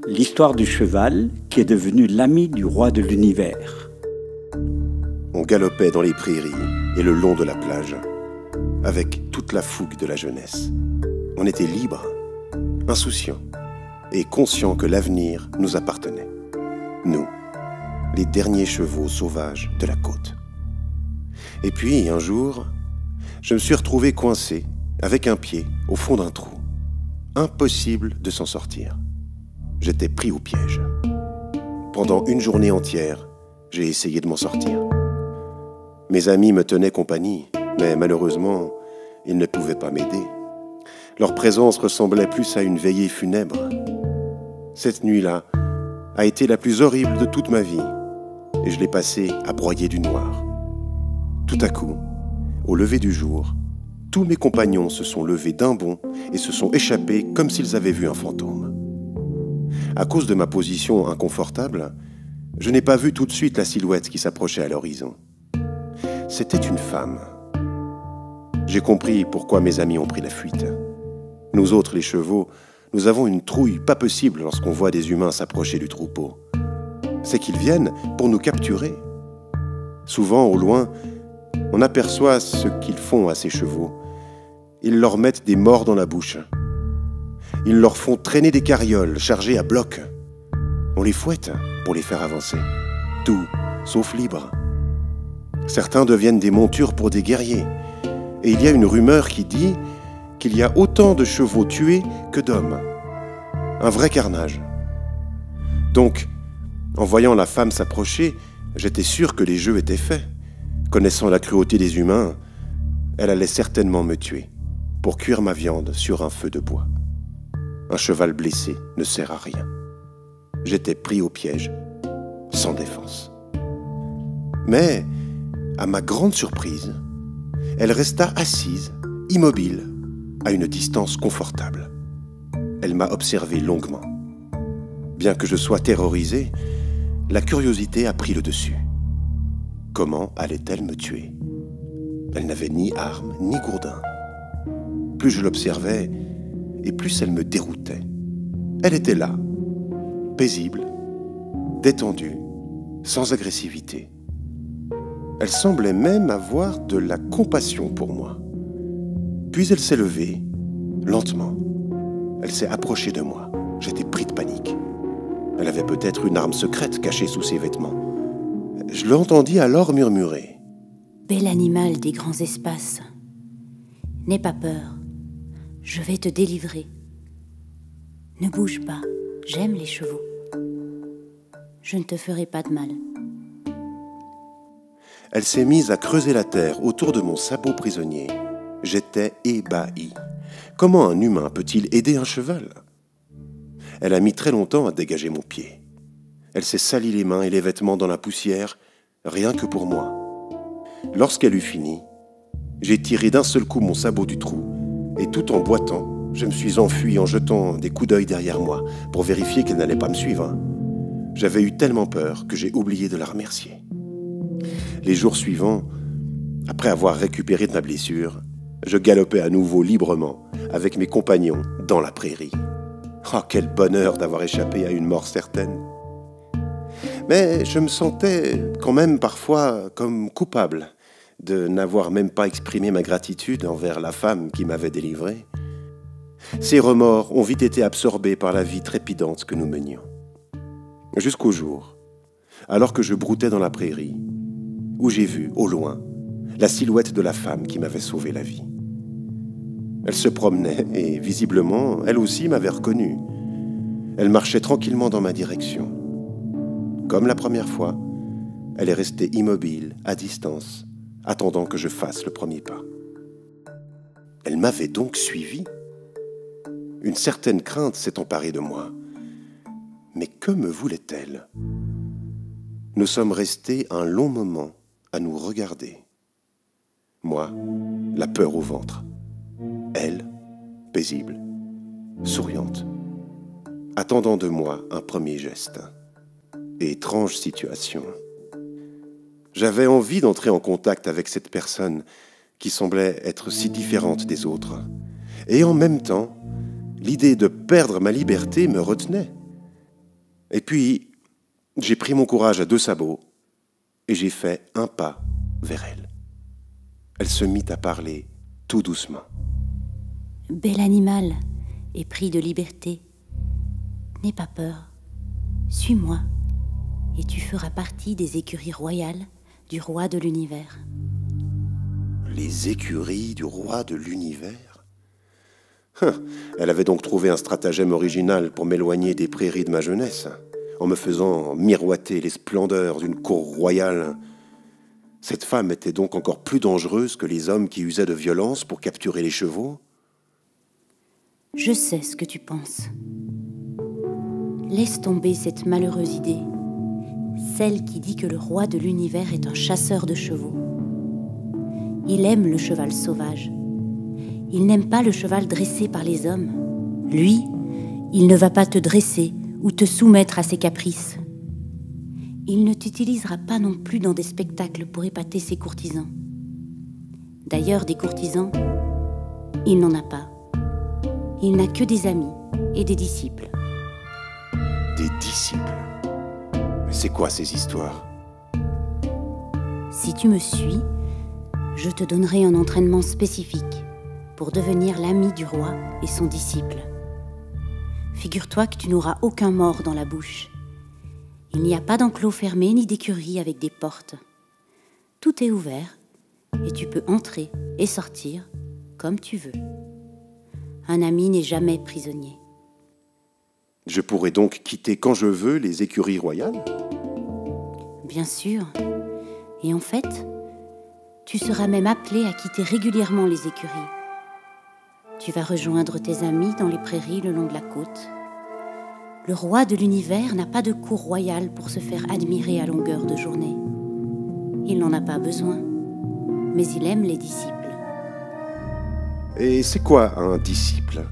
L'histoire du cheval qui est devenu l'ami du roi de l'univers. On galopait dans les prairies et le long de la plage, avec toute la fougue de la jeunesse. On était libres, insouciants et conscients que l'avenir nous appartenait. Nous, les derniers chevaux sauvages de la côte. Et puis, un jour, je me suis retrouvé coincé, avec un pied, au fond d'un trou. Impossible de s'en sortir. J'étais pris au piège. Pendant une journée entière, j'ai essayé de m'en sortir. Mes amis me tenaient compagnie, mais malheureusement, ils ne pouvaient pas m'aider. Leur présence ressemblait plus à une veillée funèbre. Cette nuit-là a été la plus horrible de toute ma vie, et je l'ai passée à broyer du noir. Tout à coup, au lever du jour, tous mes compagnons se sont levés d'un bond et se sont échappés comme s'ils avaient vu un fantôme. À cause de ma position inconfortable, je n'ai pas vu tout de suite la silhouette qui s'approchait à l'horizon. C'était une femme. J'ai compris pourquoi mes amis ont pris la fuite. Nous autres, les chevaux, nous avons une trouille pas possible lorsqu'on voit des humains s'approcher du troupeau. C'est qu'ils viennent pour nous capturer. Souvent, au loin, on aperçoit ce qu'ils font à ces chevaux. Ils leur mettent des morts dans la bouche. Ils leur font traîner des carrioles chargées à bloc. On les fouette pour les faire avancer. Tout, sauf libre. Certains deviennent des montures pour des guerriers. Et il y a une rumeur qui dit qu'il y a autant de chevaux tués que d'hommes. Un vrai carnage. Donc, en voyant la femme s'approcher, j'étais sûr que les jeux étaient faits. Connaissant la cruauté des humains, elle allait certainement me tuer pour cuire ma viande sur un feu de bois. Un cheval blessé ne sert à rien. J'étais pris au piège, sans défense. Mais, à ma grande surprise, elle resta assise, immobile, à une distance confortable. Elle m'a observé longuement. Bien que je sois terrorisé, la curiosité a pris le dessus. Comment allait-elle me tuer? Elle n'avait ni arme, ni gourdin. Plus je l'observais, et plus elle me déroutait. Elle était là, paisible, détendue, sans agressivité. Elle semblait même avoir de la compassion pour moi. Puis elle s'est levée, lentement. Elle s'est approchée de moi. J'étais pris de panique. Elle avait peut-être une arme secrète cachée sous ses vêtements. Je l'entendis alors murmurer. « Bel animal des grands espaces, n'aie pas peur, je vais te délivrer. Ne bouge pas, j'aime les chevaux. Je ne te ferai pas de mal. » Elle s'est mise à creuser la terre autour de mon sabot prisonnier. J'étais ébahi. Comment un humain peut-il aider un cheval? Elle a mis très longtemps à dégager mon pied. Elle s'est sali les mains et les vêtements dans la poussière, rien que pour moi. Lorsqu'elle eut fini, j'ai tiré d'un seul coup mon sabot du trou, et tout en boitant, je me suis enfui en jetant des coups d'œil derrière moi pour vérifier qu'elle n'allait pas me suivre. J'avais eu tellement peur que j'ai oublié de la remercier. Les jours suivants, après avoir récupéré de ma blessure, je galopais à nouveau librement avec mes compagnons dans la prairie. Oh, quel bonheur d'avoir échappé à une mort certaine! Mais je me sentais quand même parfois comme coupable de n'avoir même pas exprimé ma gratitude envers la femme qui m'avait délivré. Ces remords ont vite été absorbés par la vie trépidante que nous menions. Jusqu'au jour, alors que je broutais dans la prairie, où j'ai vu, au loin, la silhouette de la femme qui m'avait sauvé la vie. Elle se promenait et, visiblement, elle aussi m'avait reconnu. Elle marchait tranquillement dans ma direction. Comme la première fois, elle est restée immobile, à distance, attendant que je fasse le premier pas. Elle m'avait donc suivi. Une certaine crainte s'est emparée de moi. Mais que me voulait-elle? Nous sommes restés un long moment à nous regarder. Moi, la peur au ventre. Elle, paisible, souriante, attendant de moi un premier geste. Étrange situation. J'avais envie d'entrer en contact avec cette personne qui semblait être si différente des autres. Et en même temps, l'idée de perdre ma liberté me retenait. Et puis, j'ai pris mon courage à 2 sabots et j'ai fait un pas vers elle. Elle se mit à parler tout doucement. Bel animal, épris de liberté, n'aie pas peur. Suis-moi, et tu feras partie des écuries royales du roi de l'univers. Les écuries du roi de l'univers. Elle avait donc trouvé un stratagème original pour m'éloigner des prairies de ma jeunesse, en me faisant miroiter les splendeurs d'une cour royale. Cette femme était donc encore plus dangereuse que les hommes qui usaient de violence pour capturer les chevaux. Je sais ce que tu penses. Laisse tomber cette malheureuse idée, celle qui dit que le roi de l'univers est un chasseur de chevaux. Il aime le cheval sauvage. Il n'aime pas le cheval dressé par les hommes. Lui, il ne va pas te dresser ou te soumettre à ses caprices. Il ne t'utilisera pas non plus dans des spectacles pour épater ses courtisans. D'ailleurs, des courtisans, il n'en a pas. Il n'a que des amis et des disciples. Des disciples? Mais c'est quoi ces histoires? Si tu me suis, je te donnerai un entraînement spécifique pour devenir l'ami du roi et son disciple. Figure-toi que tu n'auras aucun mort dans la bouche. Il n'y a pas d'enclos fermé ni d'écurie avec des portes. Tout est ouvert et tu peux entrer et sortir comme tu veux. Un ami n'est jamais prisonnier. Je pourrais donc quitter quand je veux les écuries royales? Bien sûr. Et en fait, tu seras même appelé à quitter régulièrement les écuries. Tu vas rejoindre tes amis dans les prairies le long de la côte. Le roi de l'univers n'a pas de cour royale pour se faire admirer à longueur de journée. Il n'en a pas besoin, mais il aime les disciples. Et c'est quoi un disciple?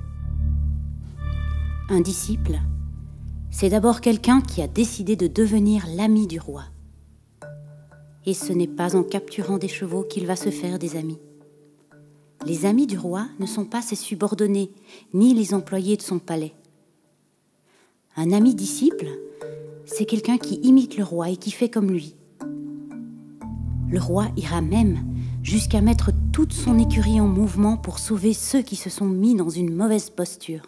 Un disciple, c'est d'abord quelqu'un qui a décidé de devenir l'ami du roi. Et ce n'est pas en capturant des chevaux qu'il va se faire des amis. Les amis du roi ne sont pas ses subordonnés, ni les employés de son palais. Un ami disciple, c'est quelqu'un qui imite le roi et qui fait comme lui. Le roi ira même jusqu'à mettre toute son écurie en mouvement pour sauver ceux qui se sont mis dans une mauvaise posture.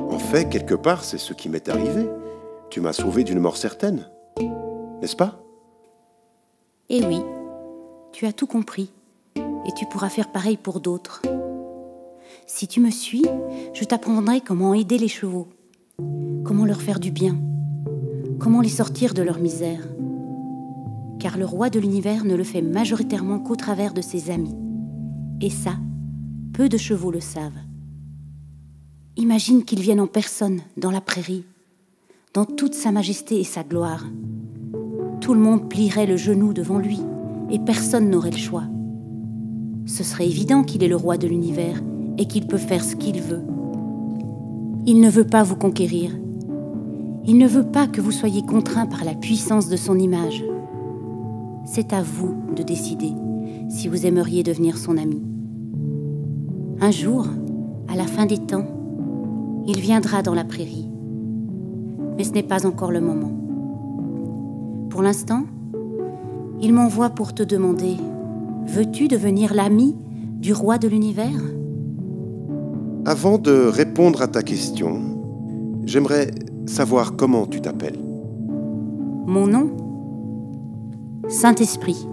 En fait, quelque part, c'est ce qui m'est arrivé. Tu m'as sauvé d'une mort certaine, n'est-ce pas? Eh oui, tu as tout compris, et tu pourras faire pareil pour d'autres. Si tu me suis, je t'apprendrai comment aider les chevaux, comment leur faire du bien, comment les sortir de leur misère. Car le roi de l'univers ne le fait majoritairement qu'au travers de ses amis. Et ça, peu de chevaux le savent. Imagine qu'il vienne en personne dans la prairie, dans toute sa majesté et sa gloire. Tout le monde plierait le genou devant lui et personne n'aurait le choix. Ce serait évident qu'il est le roi de l'univers et qu'il peut faire ce qu'il veut. Il ne veut pas vous conquérir. Il ne veut pas que vous soyez contraints par la puissance de son image. C'est à vous de décider si vous aimeriez devenir son ami. Un jour, à la fin des temps, il viendra dans la prairie. Mais ce n'est pas encore le moment. Pour l'instant, il m'envoie pour te demander « Veux-tu devenir l'ami du roi de l'univers ?» Avant de répondre à ta question, j'aimerais savoir comment tu t'appelles. Mon nom ? Saint-Esprit.